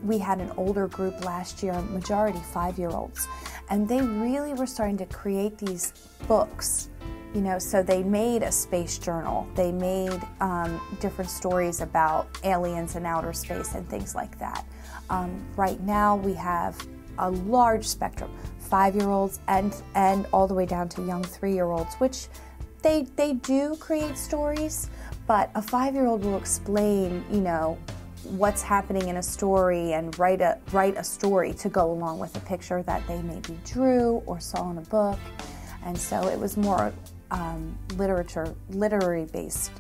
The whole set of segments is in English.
we had an older group last year, majority 5-year-olds, and they really were starting to create these books. You know, so they made a space journal. They made different stories about aliens and outer space and things like that. Right now we have a large spectrum, 5-year-olds and all the way down to young 3-year-olds, which they do create stories, but a 5-year-old will explain, you know, what's happening in a story and write a story to go along with a picture that they maybe drew or saw in a book. And so it was more literary based.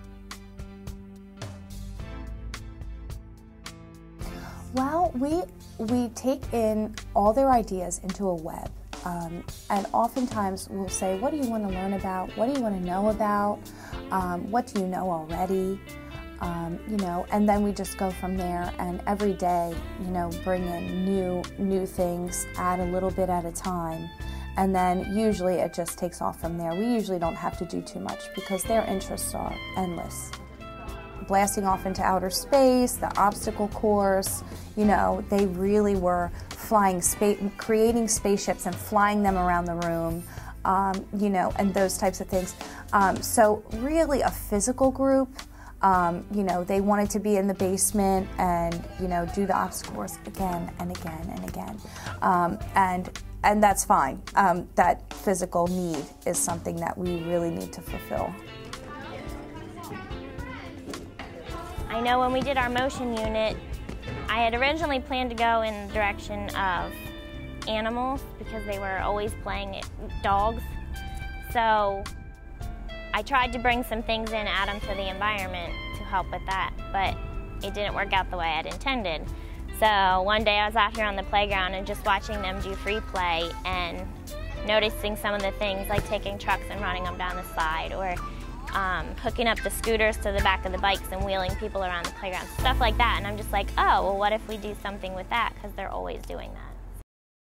Well, we take in all their ideas into a web, and oftentimes we'll say, what do you want to learn about? What do you want to know about? What do you know already? You know, and then we just go from there, and every day, you know, bring in new things, add a little bit at a time. And then usually it just takes off from there. We usually don't have to do too much because their interests are endless. Blasting off into outer space, the obstacle course, you know, they really were creating spaceships and flying them around the room, you know, and those types of things. So really a physical group. You know, they wanted to be in the basement and, you know, do the obstacle course again and again and again. And that's fine. That physical need is something that we really need to fulfill. I know when we did our motion unit, I had originally planned to go in the direction of animals because they were always playing dogs. So I tried to bring some things in, add them to the environment to help with that, but it didn't work out the way I'd intended. So one day I was out here on the playground and just watching them do free play and noticing some of the things like taking trucks and running them down the slide, or hooking up the scooters to the back of the bikes and wheeling people around the playground, stuff like that. And I'm just like, oh, well, what if we do something with that? Because they're always doing that.